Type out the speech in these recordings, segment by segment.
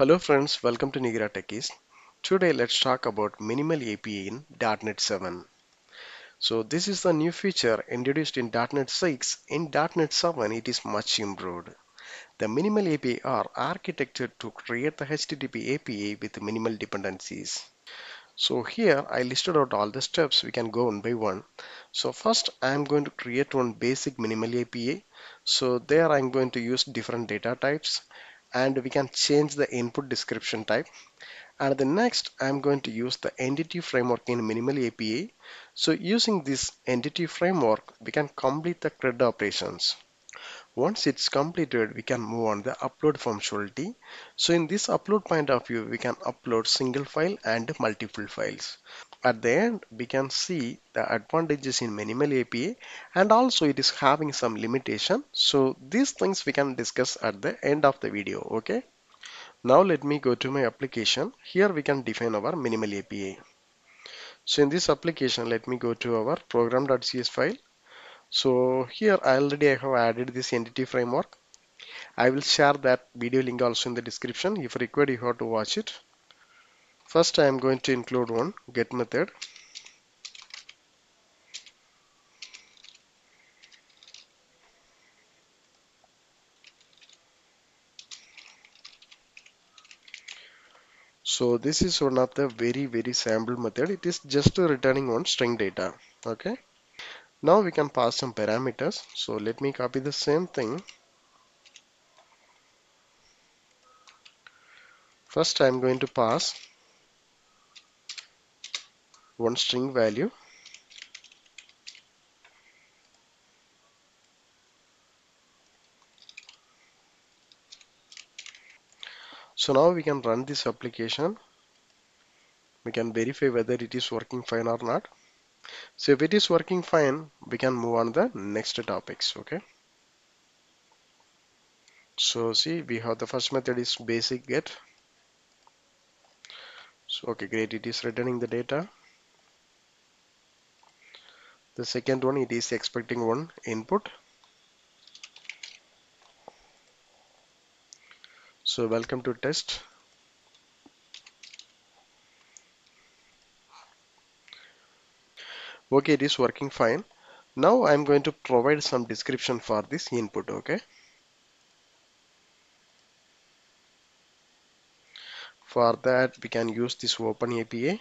Hello friends, welcome to Nigra Techies. Today let's talk about minimal API in .NET 7. So this is the new feature introduced in .NET 6. In .NET 7 it is much improved. The minimal API are architected to create the HTTP API with minimal dependencies. So here I listed out all the steps. We can go one by one. So first I am going to create one basic minimal API. So there I am going to use different data types and we can change the input description type. And the next I'm going to use the entity framework in minimal API. So using this entity framework we can complete the CRUD operations. Once it's completed we can move on the upload functionality. So in this upload point of view we can upload single file and multiple files. At the end we can see the advantages in minimal API and also it is having some limitation. So these things we can discuss at the end of the video. Okay. Now let me go to my application. Here we can define our minimal API. So in this application, let me go to our program.cs file. So here already I have added this entity framework. I will share that video link also in the description. If required, you have to watch it. First, I am going to include one get method. So this is one of the very sample method. It is just returning one string data. Okay. Now we can pass some parameters. So let me copy the same thing. First, I am going to pass one string value. So now we can run this application. We can verify whether it is working fine or not. So if it is working fine, we can move on the next topics. Okay. So see, we have the first method is basic get. So okay, great. It is returning the data. The second one, it is expecting one input. So welcome to test. Okay, it is working fine. Now I'm going to provide some description for this input. Okay. For that, we can use this open API.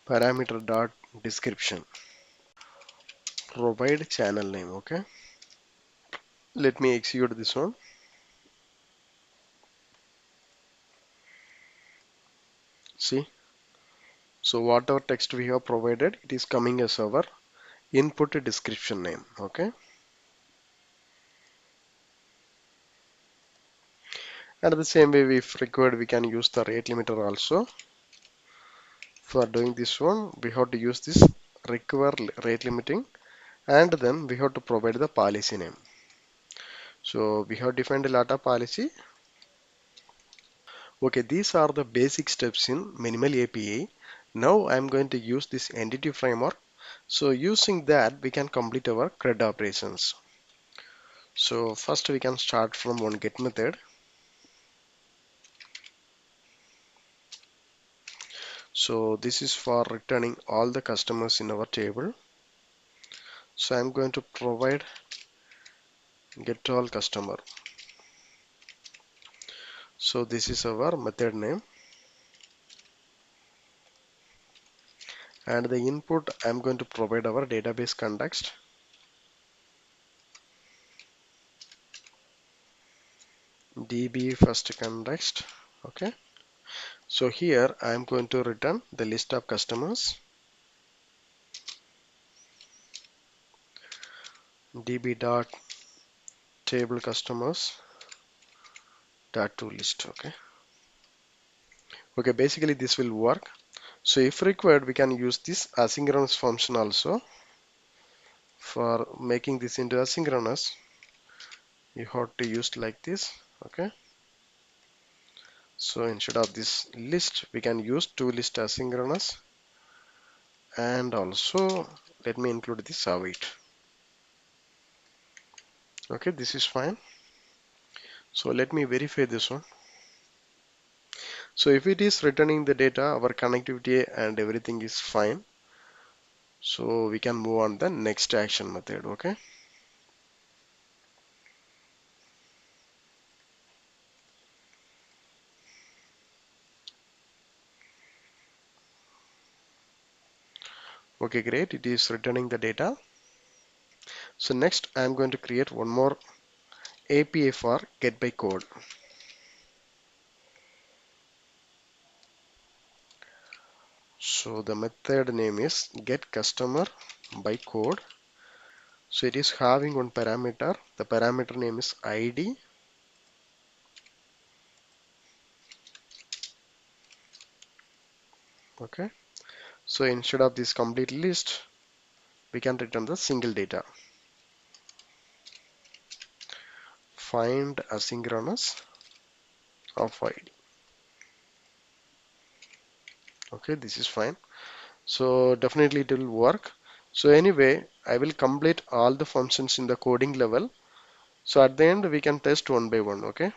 Parameter dot description. Provide channel name. Okay. Let me execute this one. See, so whatever text we have provided, it is coming as our input description name. Okay. And the same way, if required, we can use the rate limiter also. For doing this one, we have to use this require rate limiting, and then we have to provide the policy name. So we have defined a lot of policy. Okay, these are the basic steps in minimal API. Now I'm going to use this entity framework. So using that, we can complete our CRUD operations. So first we can start from one get method. So this is for returning all the customers in our table. So I'm going to provide get all customer. So this is our method name, and the input I'm going to provide our database context. DB first context. Okay. So here I'm going to return the list of customers. DB dot table customers dot to list. Okay, basically this will work. So if required, we can use this asynchronous function also. For making this into asynchronous, you have to use like this. Okay, so instead of this list, we can use to list asynchronous, and also let me include this await. Okay, this is fine. So let me verify this one. So if it is returning the data, our connectivity and everything is fine. So we can move on the next action method. Okay. Okay, great. It is returning the data. So next I am going to create one more API for get by code. So the method name is get customer by code. So it is having one parameter. The parameter name is ID. Okay. So instead of this complete list, we can return the single data. Find asynchronous of ID. Okay, this is fine. So definitely it will work. So anyway, I will complete all the functions in the coding level. So at the end we can test one by one. Okay.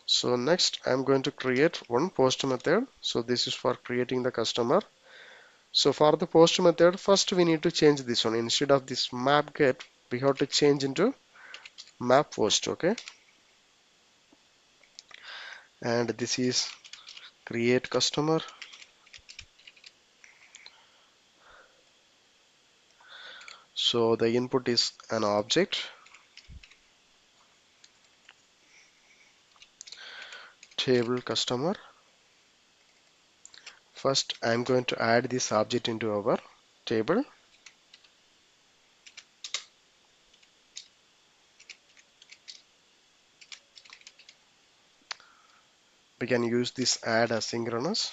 So next I'm going to create one post method. So this is for creating the customer. So for the post method, first we need to change this one. Instead of this map get, we have to change into map post. Okay. And this is create customer. So the input is an object, table customer. First I'm going to add this object into our table. We can use this add asynchronous.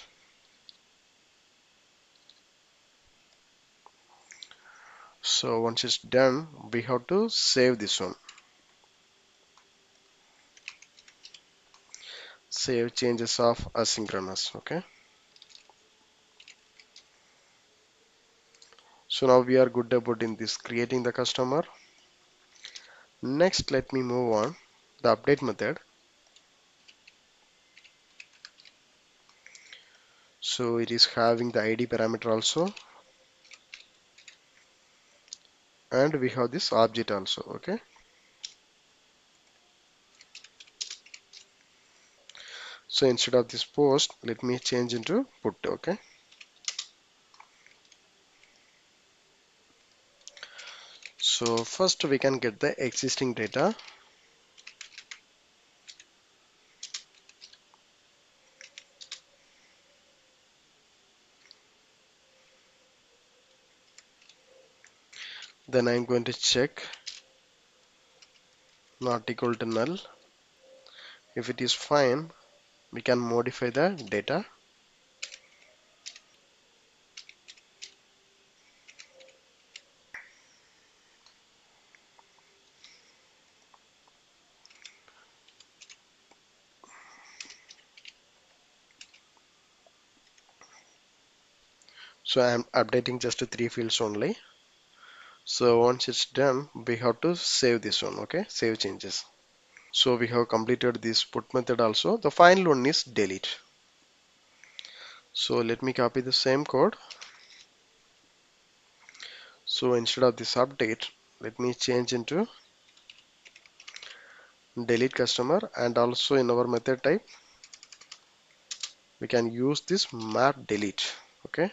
So once it's done, we have to save this one. Save changes of asynchronous. Okay. So now we are good about in this creating the customer. Next, let me move on the update method. So it is having the ID parameter also, and we have this object also. Okay. So instead of this post, let me change into put. Okay. So first we can get the existing data. Then I'm going to check not equal to null. If it is fine, we can modify the data. So I'm updating just to 3 fields only. So once it's done, we have to save this one. Okay, save changes. So we have completed this put method also. The final one is delete. So let me copy the same code. So instead of this update, let me change into delete customer, and also in our method type we can use this map delete. Okay.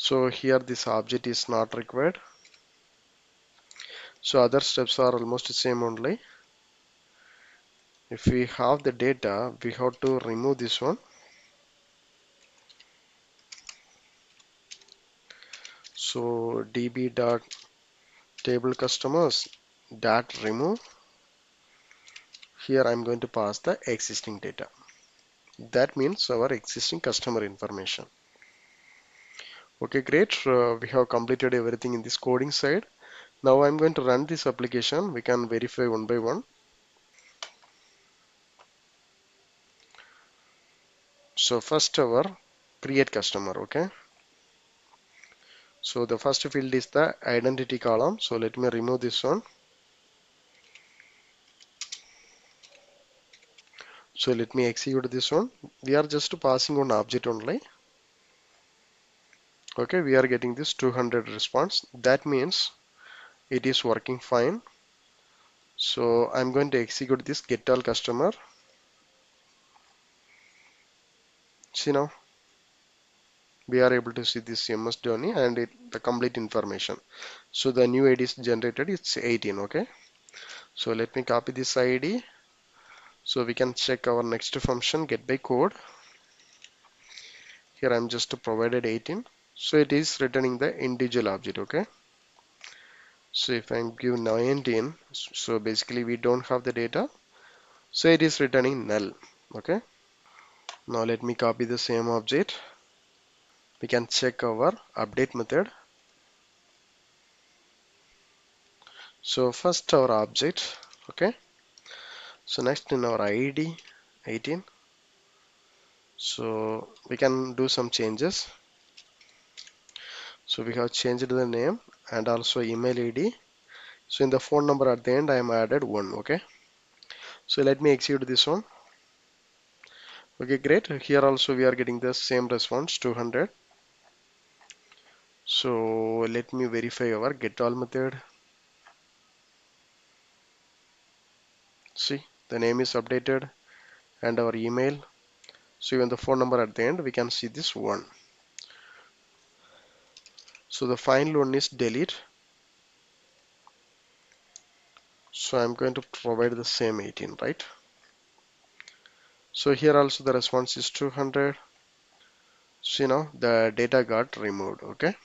So here this object is not required. So other steps are almost the same only. If we have the data, we have to remove this one. So db dot table customers dot remove. Here I'm going to pass the existing data. That means our existing customer information. Okay, great. We have completed everything in this coding side. Now I'm going to run this application. We can verify one by one. So first our create customer. Okay. So the first field is the identity column. So let me remove this one. So let me execute this one. We are just passing one object only. Okay, we are getting this 200 response. That means it is working fine. So I'm going to execute this get all customer. See now we are able to see this CMS journey and the complete information. So the new ID is generated. It's 18. Okay. So let me copy this ID. So we can check our next function get by code. Here I'm just provided 18. So it is returning the individual object. Okay. So if I give 19, so basically we don't have the data. So it is returning null. Okay. Now let me copy the same object. We can check our update method. So first our object. Okay. So next in our ID 18. So we can do some changes. So we have changed the name and also email ID. So in the phone number at the end I am added 1. Okay. So let me execute this one. Okay, great. Here also we are getting the same response 200. So let me verify our get all method. See, the name is updated and our email. So even the phone number at the end, we can see this one. So the final one is delete. So I'm going to provide the same 18, right? So here also the response is 200. So the data got removed. Okay.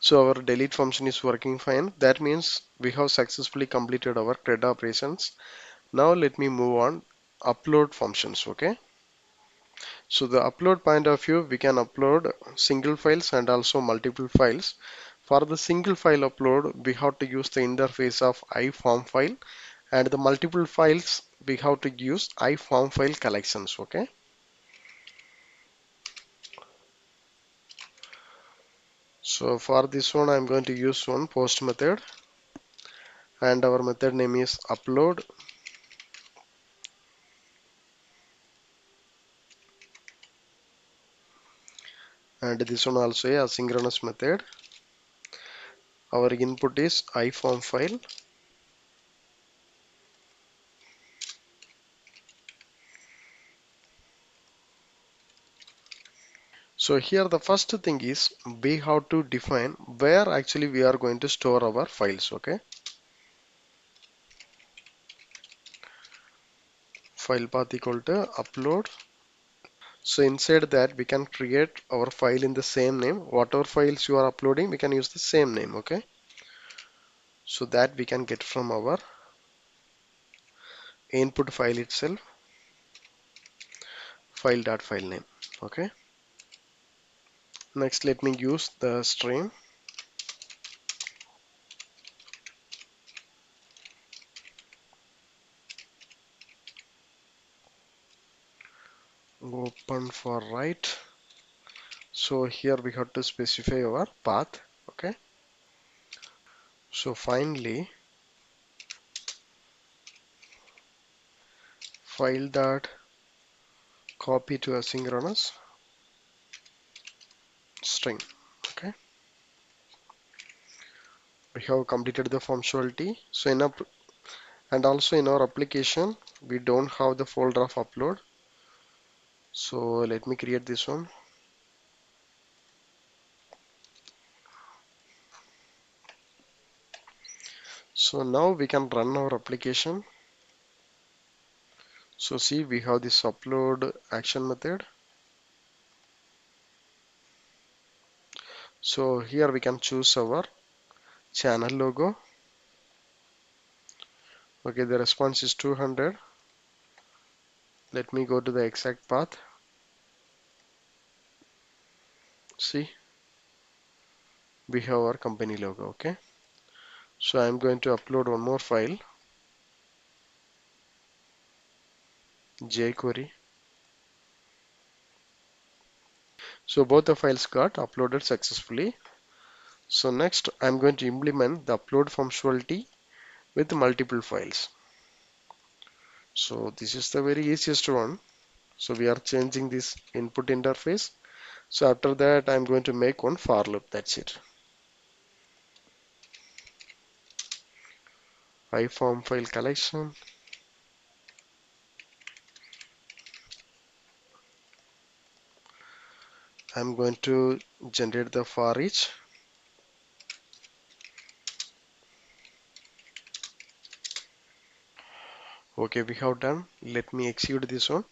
So our delete function is working fine. That means we have successfully completed our CRUD operations. Now let me move on upload functions. Okay. So the upload point of view, we can upload single files and also multiple files. For the single file upload, we have to use the interface of iForm file, and the multiple files we have to use iForm file collections. Okay. So for this one, I'm going to use one post method, and our method name is upload. And this one also a asynchronous method. Our input is iForm file. So here the first thing is we have to define where actually we are going to store our files. Okay. File path equal to upload. So inside that we can create our file in the same name. Whatever files you are uploading, we can use the same name. Okay. So that we can get from our input file itself, file.file name. Okay. Next, let me use the stream. Open for write. So here we have to specify our path. Okay. So finally, file dot copy to asynchronous string. Okay. We have completed the functionality. So and also in our application, we don't have the folder of upload. So let me create this one. So now we can run our application. So see, we have this upload action method. So here we can choose our channel logo. Okay, the response is 200. Let me go to the exact path. See, we have our company logo. Okay, so I'm going to upload one more file, jQuery. So both the files got uploaded successfully. So next I'm going to implement the upload functionality with multiple files. So this is the very easiest one. So we are changing this input interface. So after that I'm going to make one for loop. That's it. iForm file collection. I'm going to generate the for each. Okay, we have done. Let me execute this one.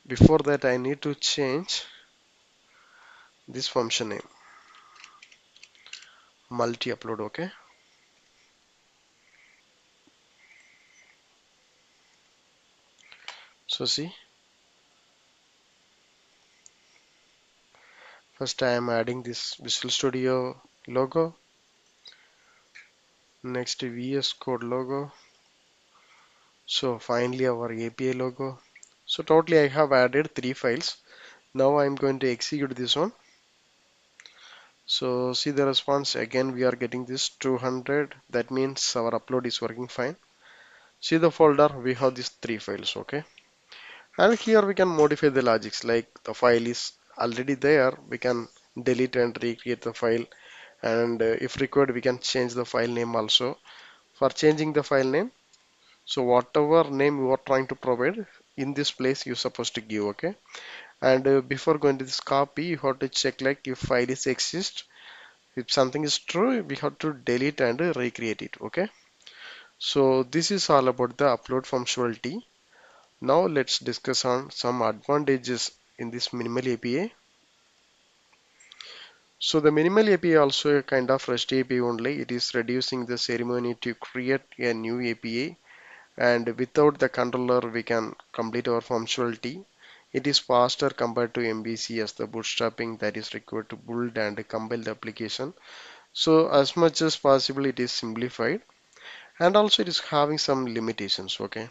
Before that, I need to change this function name, multi upload. Okay, so see, first I am adding this Visual Studio logo, next VS Code logo. So finally our API logo. So totally I have added 3 files. Now I'm going to execute this one. So see the response again, we are getting this 200. That means our upload is working fine. See the folder, we have these 3 files. Okay, and here we can modify the logics, like the file is already there, we can delete and recreate the file, and if required we can change the file name also. For changing the file name, so whatever name you are trying to provide, in this place you're supposed to give. Okay, and before going to this copy, you have to check like if file is exist. If something is true, we have to delete and recreate it. Okay, so this is all about the upload functionality. Now let's discuss on some advantages in this minimal API. So the minimal API also a kind of REST API only. It is reducing the ceremony to create a new API, and without the controller we can complete our functionality. It is faster compared to MVC as the bootstrapping that is required to build and compile the application. So as much as possible it is simplified, and also it is having some limitations. Okay,